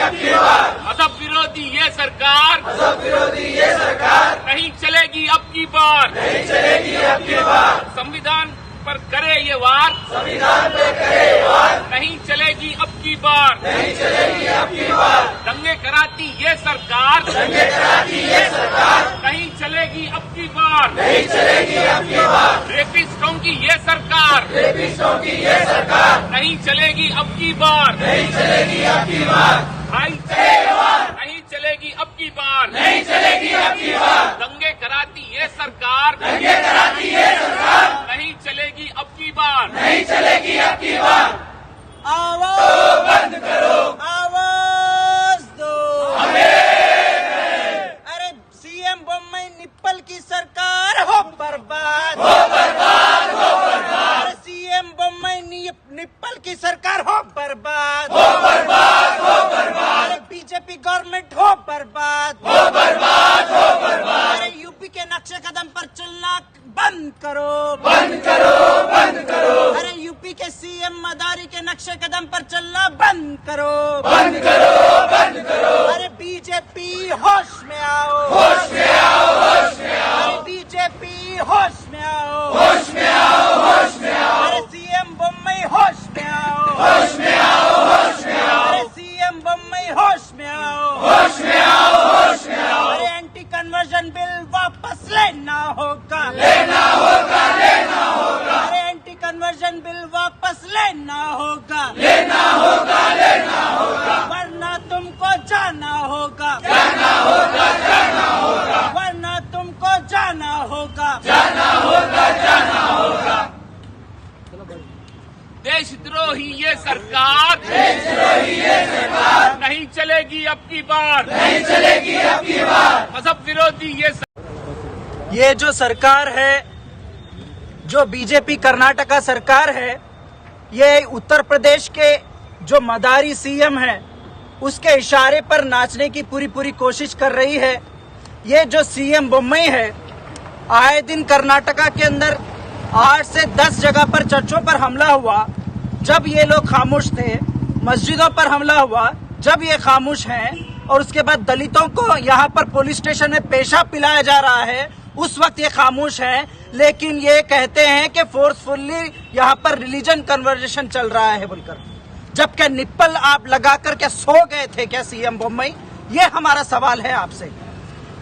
अब की बार। मजहब विरोधी ये सरकार, मजहब विरोधी ये सरकार नहीं चलेगी अब की बार। नहीं चलेगी अब की बार। संविधान पर करे ये वार, संविधान पे करे वार, नहीं चलेगी अब की बार। नहीं चलेगी अब की बार। दंगे कराती ये सरकार, दंगे कराती ये सरकार नहीं चलेगी अब की बार। नहीं चलेगी अब की बार। रेपिस्टों की ये सरकार, रेपिस्टों की ये सरकार नहीं चलेगी अब की बार। नहीं चलेगी अब की बार। भाईचारे वार, नहीं चलेगी अब की बार। नहीं चलेगी अब की बार। दंगे कराती ये सरकार, दंगे कराती ये सरकार नहीं चलेगी अब की बार। नहीं चलेगी अब की बार। आवाज बंद करो, आवाज दो। अरे सीएम बोम्मई निप्पल की सरकार हो बर्बाद, हो बर्बाद, हो बर्बाद, अरे सीएम बोम्मई निप्पल की सरकार हो बर्बाद, हो बर्बाद, हो बर्बाद, अरे बीजेपी गवर्नमेंट हो बर्बाद, हो बर्बाद, हो बर्बाद। अरे यूपी के नक्शे कदम पर चलना बंद करो, बंद करो, बंद करो, अरे यूपी के सीएम मदारी के नक्शे कदम पर चलना बंद करो, बंद करो, बंद करो। अरे बीजेपी होश में आओ, होश में आओ, होश में आओ, अरे बीजेपी होश में आओ, होश में आओ, होश में आओ, अरे सीएम बोम्मई होश में आओ, होश में आओ, होश में आओ, अरे सीएम बोम्मई होश में आओ, होश में आओ, होश में आओ। अरे एंटी कन्वर्जन बिल वापस लेना होगा, लेना होगा, लेना होगा, अरे एंटी कन्वर्जन बिल वापस लेना होगा, लेना होगा, लेना होगा, वरना तुमको जाना होगा, जाना होगा, जाना होगा, वरना तुमको जाना होगा। जाना होगा, जाना होगा। देशद्रोही ये सरकार, देशद्रोही ये सरकार नहीं चलेगी अब की बार। नहीं चलेगी अब की बार। मजहब विरोधी ये जो सरकार है, जो बीजेपी कर्नाटका सरकार है, ये उत्तर प्रदेश के जो मदारी सीएम है उसके इशारे पर नाचने की पूरी पूरी कोशिश कर रही है। ये जो सीएम बोम्मई है, आए दिन कर्नाटका के अंदर 8 से 10 जगह पर चर्चों पर हमला हुआ जब ये लोग खामोश थे, मस्जिदों पर हमला हुआ जब ये खामोश हैं, और उसके बाद दलितों को यहाँ पर पुलिस स्टेशन में पेशाब पिलाया जा रहा है, उस वक्त ये खामोश हैं। लेकिन ये कहते हैं कि फोर्सफुली यहाँ पर रिलीजन कन्वर्जेशन चल रहा है बोलकर, जबकि निप्पल आप लगा कर क्या सो गए थे क्या सीएम बोम्मई? ये हमारा सवाल है आपसे।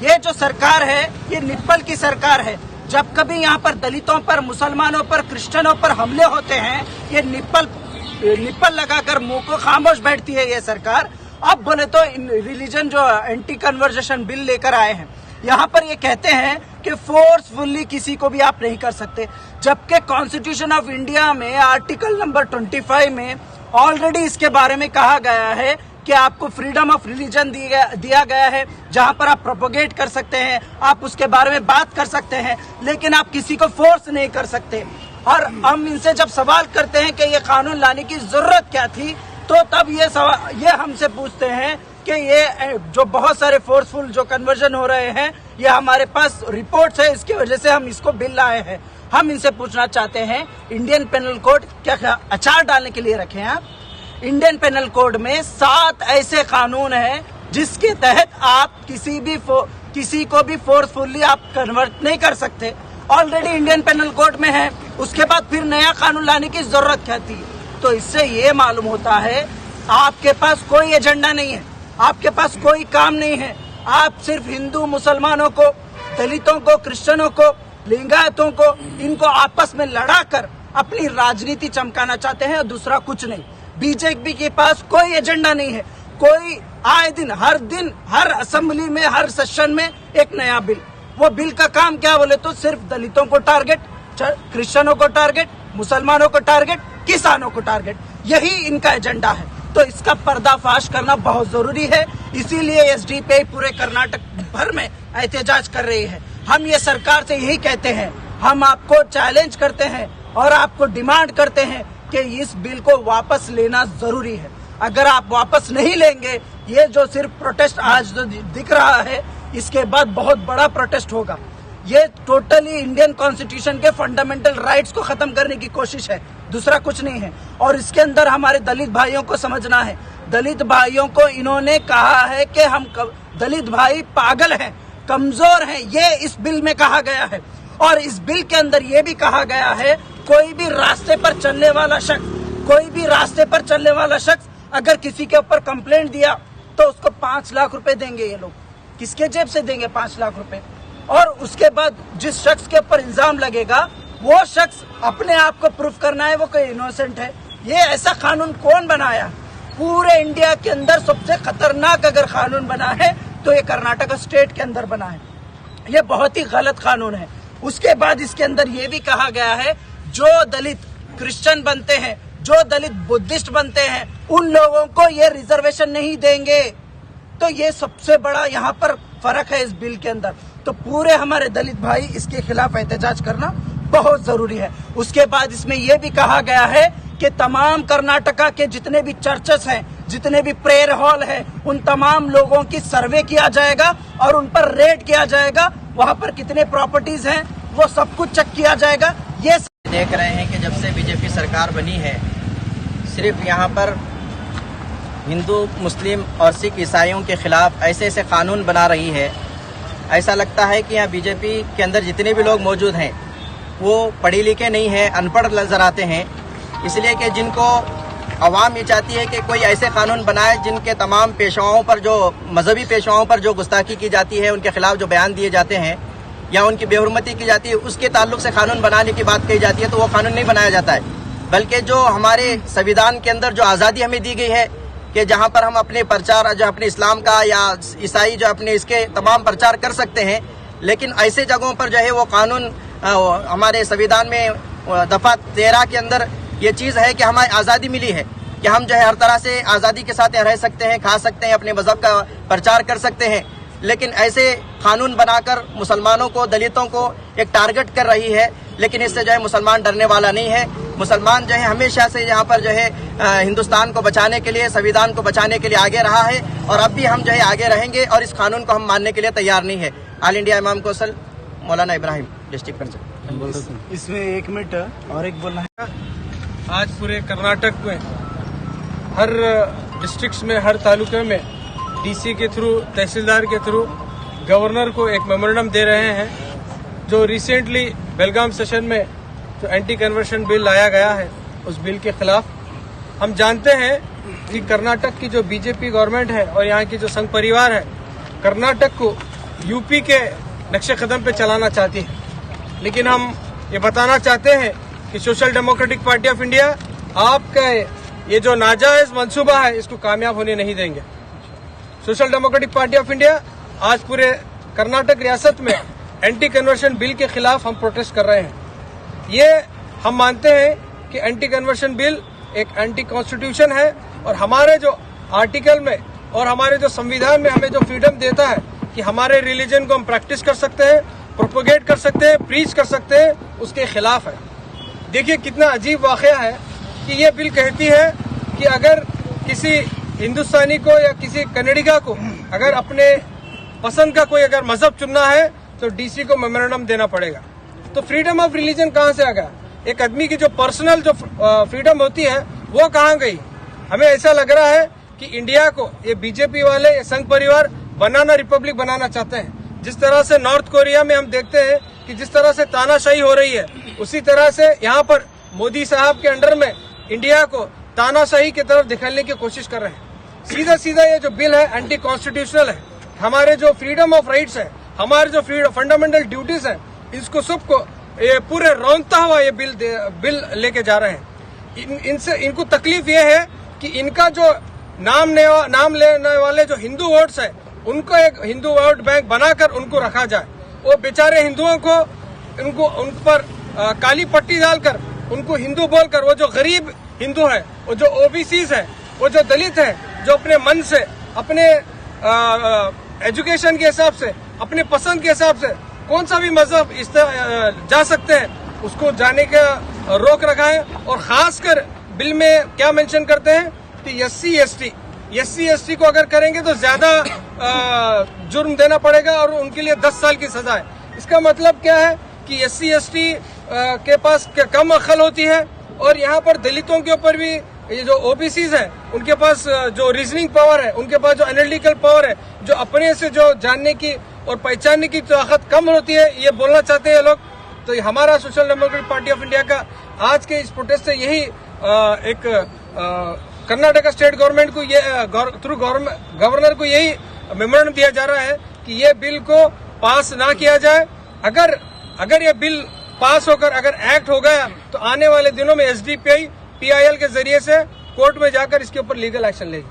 ये जो सरकार है ये निप्पल की सरकार है। जब कभी यहाँ पर दलितों पर, मुसलमानों पर, क्रिश्चियनों पर हमले होते हैं, ये निप्पल लगाकर मुंह को खामोश बैठती है ये सरकार। अब बोले तो रिलीजन जो एंटी कन्वर्जेशन बिल लेकर आए हैं, यहाँ पर ये कहते हैं कि फोर्सफुली किसी को भी आप नहीं कर सकते, जबकि कॉन्स्टिट्यूशन ऑफ इंडिया में आर्टिकल नंबर 25 में ऑलरेडी इसके बारे में कहा गया है कि आपको फ्रीडम ऑफ रिलीजन दिया गया है, जहां पर आप प्रोपोगेट कर सकते हैं, आप उसके बारे में बात कर सकते हैं, लेकिन आप किसी को फोर्स नहीं कर सकते। और हम इनसे जब सवाल करते हैं कि ये कानून लाने की जरूरत क्या थी, तो तब ये हमसे पूछते हैं कि ये जो बहुत सारे फोर्सफुल जो कन्वर्जन हो रहे हैं, ये हमारे पास रिपोर्ट्स है, इसकी वजह से हम इसको बिल लाए हैं। हम इनसे पूछना चाहते हैं, इंडियन पेनल कोड क्या अचार डालने के लिए रखे हैं आप? इंडियन पेनल कोड में 7 ऐसे कानून हैं जिसके तहत आप किसी को भी फोर्सफुली आप कन्वर्ट नहीं कर सकते। ऑलरेडी इंडियन पेनल कोड में है, उसके बाद फिर नया कानून लाने की जरूरत क्या थी? तो इससे ये मालूम होता है आपके पास कोई एजेंडा नहीं है, आपके पास कोई काम नहीं है। आप सिर्फ हिंदू मुसलमानों को, दलितों को, क्रिश्चियनों को, लिंगायतों को, इनको आपस में लड़ाकर अपनी राजनीति चमकाना चाहते हैं, दूसरा कुछ नहीं। बीजेपी के पास कोई एजेंडा नहीं है। कोई आए दिन, हर असेंबली में, हर सेशन में एक नया बिल। वो बिल का काम क्या बोले तो सिर्फ दलितों को टारगेट, क्रिश्चियनों को टारगेट, मुसलमानों को टारगेट, किसानों को टारगेट, यही इनका एजेंडा है। तो इसका पर्दाफाश करना बहुत जरूरी है। इसीलिए एसडीपीआई पूरे कर्नाटक भर में एहतजाज कर रही है। हम ये सरकार से यही कहते हैं, हम आपको चैलेंज करते हैं और आपको डिमांड करते हैं कि इस बिल को वापस लेना जरूरी है। अगर आप वापस नहीं लेंगे, ये जो सिर्फ प्रोटेस्ट आज जो दिख रहा है, इसके बाद बहुत बड़ा प्रोटेस्ट होगा। ये टोटली इंडियन कॉन्स्टिट्यूशन के फंडामेंटल राइट्स को खत्म करने की कोशिश है। दूसरा कुछ नहीं है। और इसके अंदर हमारे दलित भाइयों को समझना है, दलित भाइयों को इन्होंने कहा है कि हम दलित भाई पागल हैं, कमजोर हैं, ये इस बिल में कहा गया है। और इस बिल के अंदर ये भी कहा गया है कोई भी रास्ते पर चलने वाला शख्स अगर किसी के ऊपर कंप्लेंट दिया तो उसको 5 लाख रुपए देंगे। ये लोग किसके जेब से देंगे 5 लाख रुपए? और उसके बाद जिस शख्स के ऊपर इल्जाम लगेगा वो शख्स अपने आप को प्रूफ करना है वो कोई इनोसेंट है। ये ऐसा कानून कौन बनाया? पूरे इंडिया के अंदर सबसे खतरनाक अगर कानून बना है तो ये कर्नाटक स्टेट के अंदर बना है। ये बहुत ही गलत कानून है। उसके बाद इसके अंदर ये भी कहा गया है जो दलित क्रिश्चियन बनते हैं, जो दलित बुद्धिस्ट बनते हैं, उन लोगों को ये रिजर्वेशन नहीं देंगे। तो ये सबसे बड़ा यहाँ पर फर्क है इस बिल के अंदर। तो पूरे हमारे दलित भाई इसके खिलाफ एहतजाज करना बहुत जरूरी है। उसके बाद इसमें यह भी कहा गया है कि तमाम कर्नाटका के जितने भी चर्चेस हैं, जितने भी प्रेयर हॉल है, उन तमाम लोगों की सर्वे किया जाएगा और उन पर रेड किया जाएगा। वहां पर कितने प्रॉपर्टीज हैं वो सब कुछ चेक किया जाएगा। ये देख रहे हैं कि जब से बीजेपी सरकार बनी है सिर्फ यहाँ पर हिंदू, मुस्लिम और सिख ईसाइयों के खिलाफ ऐसे ऐसे कानून बना रही है। ऐसा लगता है कि यहाँ बीजेपी के अंदर जितने भी लोग मौजूद हैं वो पढ़े लिखे नहीं हैं, अनपढ़ नजर आते हैं। इसलिए कि जिनको अवाम ये चाहती है कि कोई ऐसे कानून बनाए जिनके तमाम पेशवाओं पर, जो मजहबी पेशवाओं पर जो गुस्ताखी की जाती है, उनके खिलाफ जो बयान दिए जाते हैं या उनकी बेहुरमती की जाती है, उसके ताल्लुक से कानून बनाने की बात कही जाती है तो वो कानून नहीं बनाया जाता है। बल्कि जो हमारे संविधान के अंदर जो आज़ादी हमें दी गई है कि जहाँ पर हम अपने प्रचार जो अपने इस्लाम का या ईसाई जो अपने इसके तमाम प्रचार कर सकते हैं, लेकिन ऐसे जगहों पर जो है वो कानून हमारे संविधान में दफ़ा 13 के अंदर ये चीज़ है कि हमें आज़ादी मिली है कि हम जो है हर तरह से आज़ादी के साथ रह सकते हैं, खा सकते हैं, अपने मज़हब का प्रचार कर सकते हैं। लेकिन ऐसे कानून बनाकर मुसलमानों को, दलितों को एक टारगेट कर रही है। लेकिन इससे जो है मुसलमान डरने वाला नहीं है। मुसलमान जो है हमेशा से यहाँ पर जो है हिंदुस्तान को बचाने के लिए, संविधान को बचाने के लिए आगे रहा है और अब भी हम जो है आगे रहेंगे और इस कानून को हम मानने के लिए तैयार नहीं है। ऑल इंडिया इमाम कौंसिल मौलाना इब्राहिम, डिस्ट्रिक्ट पंचायत। इसमें 1 मिनट और एक बोलना है। आज पूरे कर्नाटक में हर डिस्ट्रिक्ट्स में, हर तालुके में डीसी के थ्रू, तहसीलदार के थ्रू गवर्नर को एक मेमोरेंडम दे रहे हैं। जो रिसेंटली बेलगाम सेशन में जो एंटी कन्वर्शन बिल लाया गया है उस बिल के खिलाफ हम जानते हैं कि कर्नाटक की जो बीजेपी गवर्नमेंट है और यहाँ की जो संघ परिवार है कर्नाटक को यूपी के नक्शे कदम पे चलाना चाहती है। लेकिन हम ये बताना चाहते हैं कि social democratic party of India आपका ये जो नाजायज मंसूबा है इसको कामयाब होने नहीं देंगे। Social democratic party of India आज पूरे कर्नाटक रियासत में एंटी कन्वर्शन बिल के खिलाफ हम प्रोटेस्ट कर रहे हैं। ये हम मानते हैं कि एंटी कन्वर्शन बिल एक एंटी कॉन्स्टिट्यूशन है और हमारे जो आर्टिकल में और हमारे जो संविधान में हमें जो फ्रीडम देता है कि हमारे रिलीजन को हम प्रैक्टिस कर सकते हैं, प्रोपोगेट कर सकते हैं, प्रीच कर सकते हैं, उसके खिलाफ है। देखिए कितना अजीब वाकया है कि ये बिल कहती है कि अगर किसी हिंदुस्तानी को या किसी कन्नडिगा को अगर अपने पसंद का कोई अगर मजहब चुनना है तो डीसी को मेमोरेंडम देना पड़ेगा। तो फ्रीडम ऑफ रिलीजन कहाँ से आ गया? एक आदमी की जो पर्सनल जो फ्रीडम होती है वो कहाँ गई? हमें ऐसा लग रहा है कि इंडिया को ये बीजेपी वाले, ये संघ परिवार बनाना रिपब्लिक बनाना चाहते हैं। जिस तरह से नॉर्थ कोरिया में हम देखते हैं कि जिस तरह से तानाशाही हो रही है, उसी तरह से यहाँ पर मोदी साहब के अंडर में इंडिया को तानाशाही की तरफ दिखाने की कोशिश कर रहे हैं। सीधा सीधा ये जो बिल है एंटी कॉन्स्टिट्यूशनल है। हमारे जो फ्रीडम ऑफ राइट्स है, हमारे जो फंडामेंटल ड्यूटीज है, इसको सबको ये पूरे रौंदता हुआ ये बिल लेके जा रहे हैं। इनसे इनको तकलीफ ये है कि इनका जो नाम लेने वाले जो हिंदू वोट्स है उनको एक हिंदू वोट बैंक बनाकर उनको रखा जाए। वो बेचारे हिंदुओं को उन पर काली पट्टी डालकर उनको हिंदू बोलकर, वो जो गरीब हिंदू है, वो जो ओबीसीज है, वो जो दलित है, जो अपने मन से, अपने एजुकेशन के हिसाब से, अपने पसंद के हिसाब से कौन सा भी मजहब जा सकते हैं, उसको जाने का रोक रखा है। और खासकर बिल में क्या मेंशन करते हैं कि एससी एसटी को अगर करेंगे तो ज्यादा जुर्म देना पड़ेगा और उनके लिए 10 साल की सजा है। इसका मतलब क्या है कि एससी एसटी के पास कम अक्ल होती है और यहाँ पर दलितों के ऊपर भी ये जो ओबीसीज है उनके पास जो रीजनिंग पावर है, उनके पास जो एनालिटिकल पावर है, जो अपने से जो जानने की और पहचानने की ताकत कम होती है, ये बोलना चाहते हैं लोग। तो हमारा social democratic party of India का आज के इस प्रोटेस्ट से यही एक कर्नाटका स्टेट गवर्नमेंट को ये थ्रू गवर्नर को यही मेमोरेंडम दिया जा रहा है कि ये बिल को पास ना किया जाए। अगर ये बिल पास होकर अगर एक्ट हो गया तो आने वाले दिनों में एसडीपीआई पीआईएल के जरिए से कोर्ट में जाकर इसके ऊपर लीगल एक्शन लेगी।